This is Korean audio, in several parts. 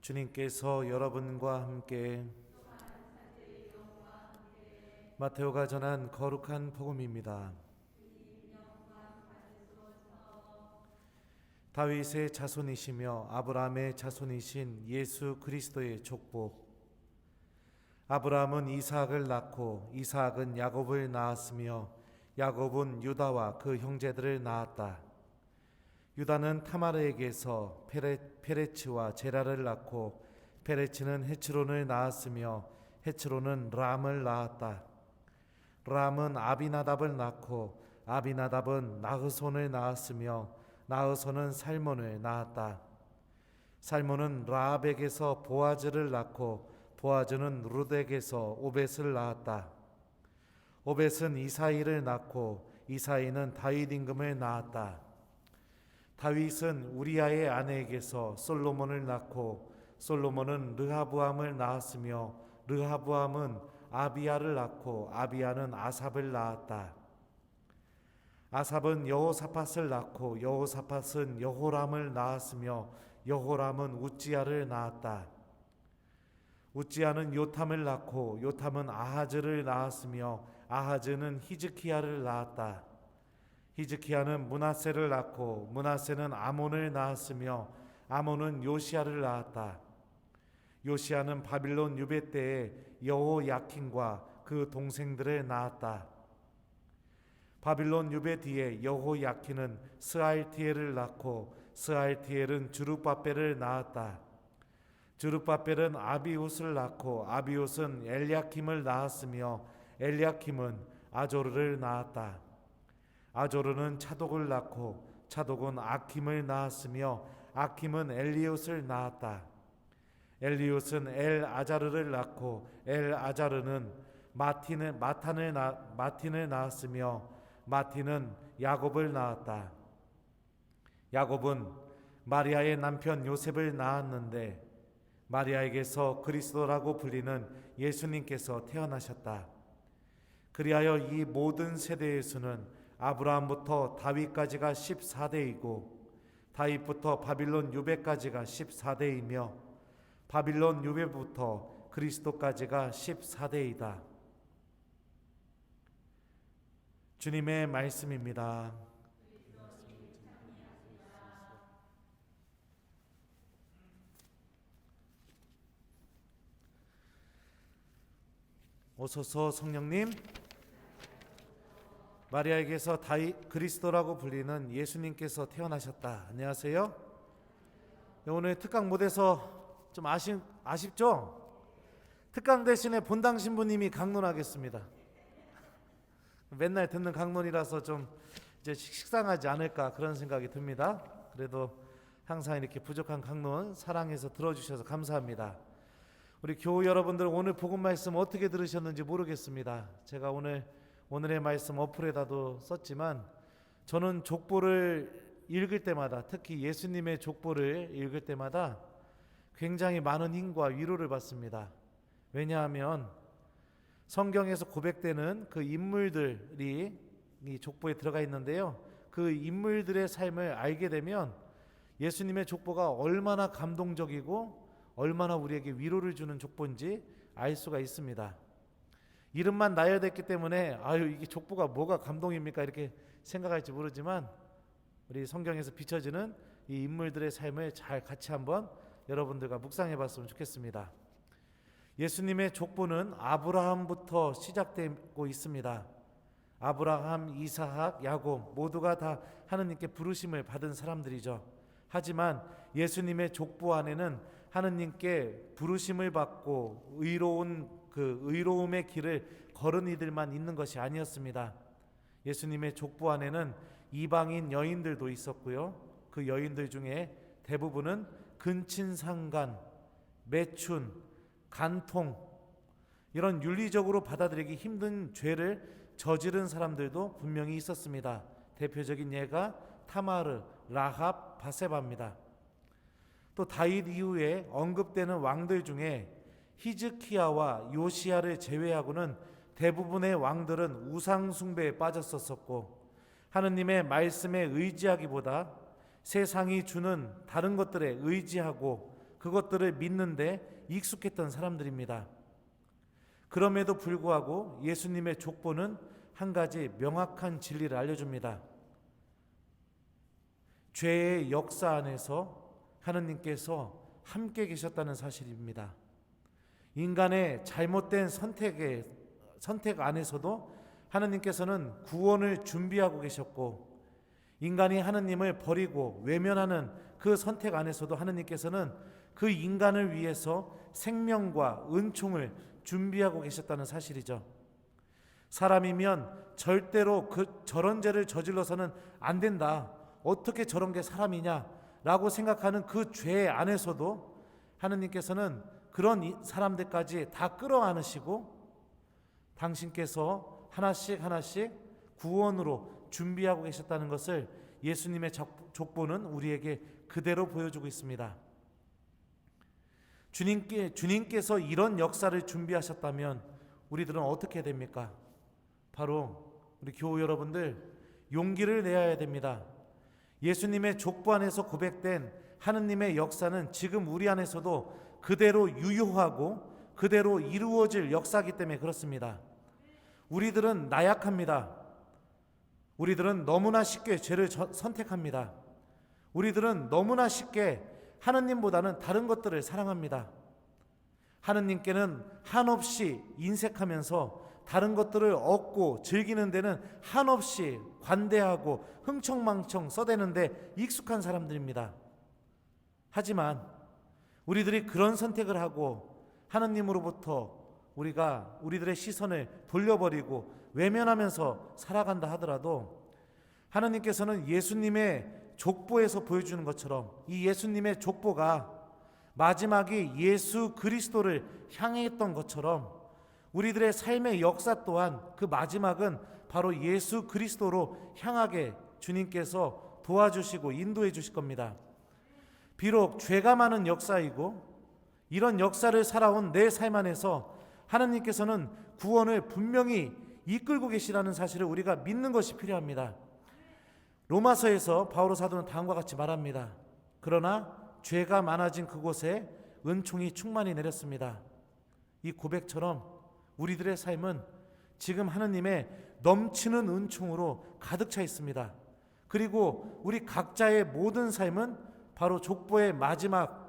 주님께서 여러분과 함께 마테오가 전한 거룩한 복음입니다. 다윗의 자손이시며 아브라함의 자손이신 예수 그리스도의 족보. 아브라함은 이삭을 낳고 이삭은 야곱을 낳았으며 야곱은 유다와 그 형제들을 낳았다. 유다는 타마르에게서 페레츠와 제라를 낳고 페레츠는 헤츠론을 낳았으며 헤츠론은 람을 낳았다. 람은 아비나답을 낳고 아비나답은 나흐손을 낳았으며 나흐손은 살몬을 낳았다. 살몬은 라합에게서 보아즈를 낳고 보아즈는 룻에게서 오벳을 낳았다. 오벳은 이사이를 낳고 이사이는 다윗 임금을 낳았다. 다윗은 우리아의 아내에게서 솔로몬을 낳고 솔로몬은 르하부암을 낳았으며 르하부암은 아비야를 낳고 아비야는 아삽을 낳았다. 아삽은 여호사밧을 낳고 여호사밧은 여호람을 낳았으며 여호람은 우찌야를 낳았다. 우찌야는 요탐을 낳고 요탐은 아하즈를 낳았으며 아하즈는 히즈키야를 낳았다. 히즈키야는 므낫세를 낳고 므낫세는 아몬을 낳았으며 아몬은 요시야를 낳았다. 요시야는 바빌론 유배 때에 여호야킨과 그 동생들을 낳았다. 바빌론 유배 뒤에 여호야킨은 스알티엘을 낳고 스알티엘은 주룹바벨을 낳았다. 주룹바벨은 아비웃을 낳고 아비웃은 엘야킴을 낳았으며 엘야킴은 아조르를 낳았다. 아조르는 차독을 낳고 차독은 아킴을 낳았으며 아킴은 엘리웃을 낳았다. 엘리웃은 엘아자르를 낳고 엘아자르는 마틴을 낳았으며 마틴은 야곱을 낳았다. 야곱은 마리아의 남편 요셉을 낳았는데 마리아에게서 그리스도라고 불리는 예수님께서 태어나셨다. 그리하여 이 모든 세대의 수는 아브라함부터 다윗까지가 14대이고 다윗부터 바빌론 유배까지가 14대이며 바빌론 유배부터 그리스도까지가 14대이다. 주님의 말씀입니다. 오소서 성령님. 마리아에게서 다윗 그리스도라고 불리는 예수님께서 태어나셨다. 안녕하세요. 오늘 특강 못해서 좀 아쉽죠? 특강 대신에 본당 신부님이 강론하겠습니다. 맨날 듣는 강론이라서 좀 이제 식상하지 않을까 그런 생각이 듭니다. 그래도 항상 이렇게 부족한 강론 사랑해서 들어주셔서 감사합니다. 우리 교우 여러분들 오늘 복음 말씀 어떻게 들으셨는지 모르겠습니다. 제가 오늘의 말씀 어플에다도 썼지만 저는 족보를 읽을 때마다 특히 예수님의 족보를 읽을 때마다 굉장히 많은 힘과 위로를 받습니다. 왜냐하면 성경에서 고백되는 그 인물들이 이 족보에 들어가 있는데요. 그 인물들의 삶을 알게 되면 예수님의 족보가 얼마나 감동적이고 얼마나 우리에게 위로를 주는 족보인지 알 수가 있습니다. 이름만 나열됐기 때문에 이게 족보가 뭐가 감동입니까? 이렇게 생각할지 모르지만 우리 성경에서 비춰지는 이 인물들의 삶을 잘 같이 한번 여러분들과 묵상해 봤으면 좋겠습니다. 예수님의 족보는 아브라함부터 시작되고 있습니다. 아브라함, 이삭, 야곱 모두가 다 하느님께 부르심을 받은 사람들이죠. 하지만 예수님의 족보 안에는 하느님께 부르심을 받고 의로운 그 의로움의 길을 걸은 이들만 있는 것이 아니었습니다. 예수님의 족보 안에는 이방인 여인들도 있었고요. 그 여인들 중에 대부분은 근친상간, 매춘, 간통 이런 윤리적으로 받아들이기 힘든 죄를 저지른 사람들도 분명히 있었습니다. 대표적인 예가 타마르, 라합, 바세바입니다. 또 다윗 이후에 언급되는 왕들 중에 히즈키야와 요시야를 제외하고는 대부분의 왕들은 우상 숭배에 빠졌었고 하느님의 말씀에 의지하기보다 세상이 주는 다른 것들에 의지하고 그 그것들을 믿는데 익숙했던 사람들입니다. 그럼에도 불구하고 예수님의 족보는 한 가지 명확한 진리를 알려줍니다. 죄의 역사 안에서 하느님께서 함께 계셨다는 사실입니다. 인간의 잘못된 선택 안에서도 하느님께서는 구원을 준비하고 계셨고, 인간이 하느님을 버리고 외면하는 그 선택 안에서도 하느님께서는 그 인간을 위해서 생명과 은총을 준비하고 계셨다는 사실이죠. 사람이면 절대로 저런 죄를 저질러서는 안 된다, 어떻게 저런 게 사람이냐 라고 생각하는 그 죄 안에서도 하느님께서는 그런 사람들까지 다 끌어안으시고 당신께서 하나씩 구원으로 준비하고 계셨다는 것을 예수님의 족보는 우리에게 그대로 보여주고 있습니다. 주님께서 이런 역사를 준비하셨다면 우리들은 어떻게 됩니까? 바로 우리 교우 여러분들, 용기를 내야 됩니다. 예수님의 족보 안에서 고백된 하느님의 역사는 지금 우리 안에서도 그대로 유효하고 그대로 이루어질 역사이기 때문에 그렇습니다. 우리들은 나약합니다. 우리들은 너무나 쉽게 죄를 선택합니다. 우리들은 너무나 쉽게 하느님보다는 다른 것들을 사랑합니다. 하느님께는 한없이 인색하면서 다른 것들을 얻고 즐기는 데는 한없이 관대하고 흥청망청 써대는데 익숙한 사람들입니다. 하지만 우리들이 그런 선택을 하고 하느님으로부터 우리들의 시선을 돌려버리고 외면하면서 살아간다 하더라도 하느님께서는 예수님의 족보에서 보여주는 것처럼 이 예수님의 족보가 마지막이 예수 그리스도를 향해 있던 것처럼 우리들의 삶의 역사 또한 그 마지막은 바로 예수 그리스도로 향하게 주님께서 도와주시고 인도해 주실 겁니다. 비록 죄가 많은 역사이고 이런 역사를 살아온 내 삶 안에서 하나님께서는 구원을 분명히 이끌고 계시라는 사실을 우리가 믿는 것이 필요합니다. 로마서에서 바오로 사도는 다음과 같이 말합니다. 그러나 죄가 많아진 그곳에 은총이 충만히 내렸습니다. 이 고백처럼 우리들의 삶은 지금 하느님의 넘치는 은총으로 가득 차 있습니다. 그리고 우리 각자의 모든 삶은 바로 족보의 마지막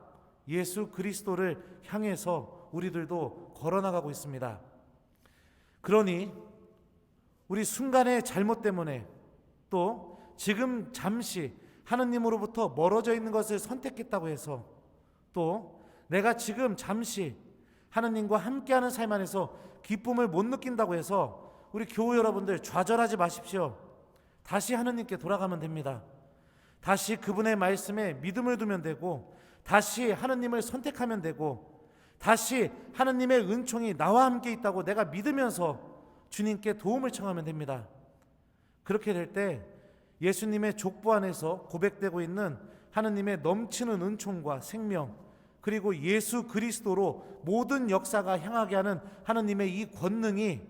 예수 그리스도를 향해서 우리들도 걸어나가고 있습니다. 그러니 우리 순간의 잘못 때문에 또 지금 잠시 하느님으로부터 멀어져 있는 것을 선택했다고 해서 또 내가 지금 잠시 하느님과 함께하는 삶 안에서 기쁨을 못 느낀다고 해서 우리 교우 여러분들 좌절하지 마십시오. 다시 하느님께 돌아가면 됩니다. 다시 그분의 말씀에 믿음을 두면 되고 다시 하느님을 선택하면 되고 다시 하느님의 은총이 나와 함께 있다고 내가 믿으면서 주님께 도움을 청하면 됩니다. 그렇게 될 때 예수님의 족보 안에서 고백되고 있는 하느님의 넘치는 은총과 생명 그리고 예수 그리스도로 모든 역사가 향하게 하는 하느님의 이 권능이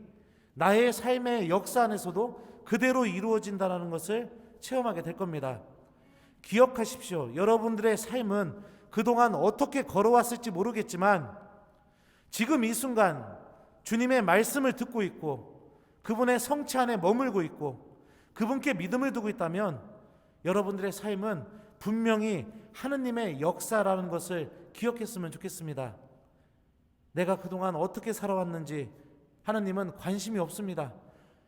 나의 삶의 역사 안에서도 그대로 이루어진다는 것을 체험하게 될 겁니다. 기억하십시오. 여러분들의 삶은 그동안 어떻게 걸어왔을지 모르겠지만 지금 이 순간 주님의 말씀을 듣고 있고 그분의 성체 안에 머물고 있고 그분께 믿음을 두고 있다면 여러분들의 삶은 분명히 하느님의 역사라는 것을 기억했으면 좋겠습니다. 내가 그동안 어떻게 살아왔는지 하느님은 관심이 없습니다.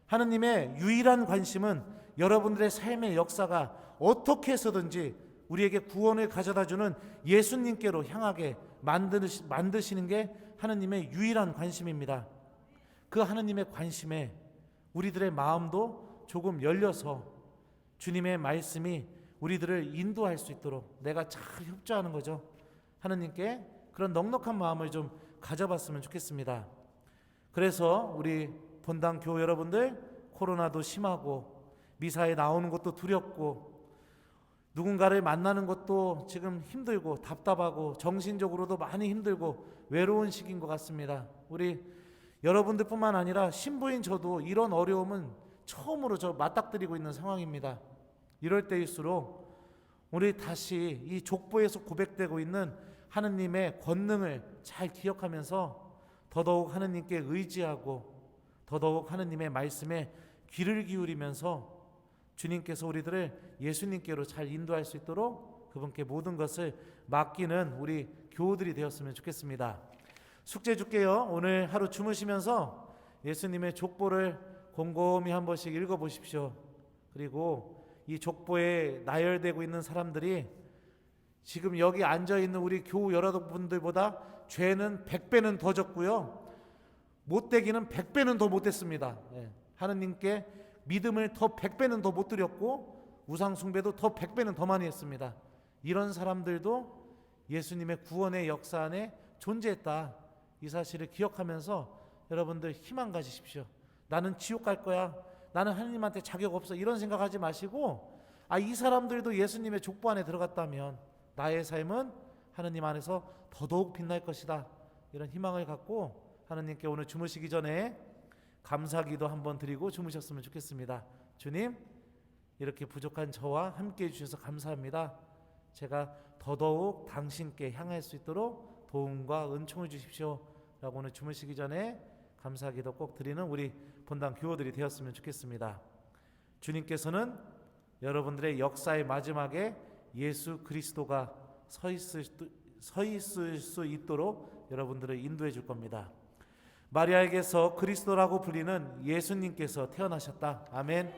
하느님의 유일한 관심은 여러분들의 삶의 역사가 어떻게 해서든지 우리에게 구원을 가져다주는 예수님께로 향하게 만드시는 게 하느님의 유일한 관심입니다. 그 하느님의 관심에 우리들의 마음도 조금 열려서 주님의 말씀이 우리들을 인도할 수 있도록 내가 잘 협조하는 거죠. 하느님께 그런 넉넉한 마음을 좀 가져봤으면 좋겠습니다. 그래서 우리 본당 교우 여러분들, 코로나도 심하고 미사에 나오는 것도 두렵고 누군가를 만나는 것도 지금 힘들고 답답하고 정신적으로도 많이 힘들고 외로운 시기인 것 같습니다. 우리 여러분들뿐만 아니라 신부인 저도 이런 어려움은 처음으로 맞닥뜨리고 있는 상황입니다. 이럴 때일수록 우리 다시 이 족보에서 고백되고 있는 하느님의 권능을 잘 기억하면서 더더욱 하느님께 의지하고 더더욱 하느님의 말씀에 귀를 기울이면서 주님께서 우리들을 예수님께로 잘 인도할 수 있도록 그분께 모든 것을 맡기는 우리 교우들이 되었으면 좋겠습니다. 숙제 줄게요. 오늘 하루 주무시면서 예수님의 족보를 곰곰이 한 번씩 읽어보십시오. 그리고 이 족보에 나열되고 있는 사람들이 지금 여기 앉아있는 우리 교우 여러분들보다 죄는 100배는 더 졌고요, 못되기는 100배는 더 못됐습니다. 하느님께 믿음을 더 100배는 더 못 드렸고 우상 숭배도 더 100배는 더 많이 했습니다. 이런 사람들도 예수님의 구원의 역사 안에 존재했다, 이 사실을 기억하면서 여러분들 희망 가지십시오. 나는 지옥 갈 거야, 나는 하느님한테 자격 없어, 이런 생각하지 마시고 이 사람들도 예수님의 족보 안에 들어갔다면 나의 삶은 하느님 안에서 더더욱 빛날 것이다, 이런 희망을 갖고 하느님께 오늘 주무시기 전에 감사기도 한번 드리고 주무셨으면 좋겠습니다. 주님, 이렇게 부족한 저와 함께 해주셔서 감사합니다. 제가 더더욱 당신께 향할 수 있도록 도움과 은총을 주십시오 라고 오늘 주무시기 전에 감사기도 꼭 드리는 우리 본당 교우들이 되었으면 좋겠습니다. 주님께서는 여러분들의 역사의 마지막에 예수 그리스도가 서 있을 수 있도록 여러분들을 인도해 줄 겁니다. 마리아에게서 그리스도라고 불리는 예수님께서 태어나셨다. 아멘.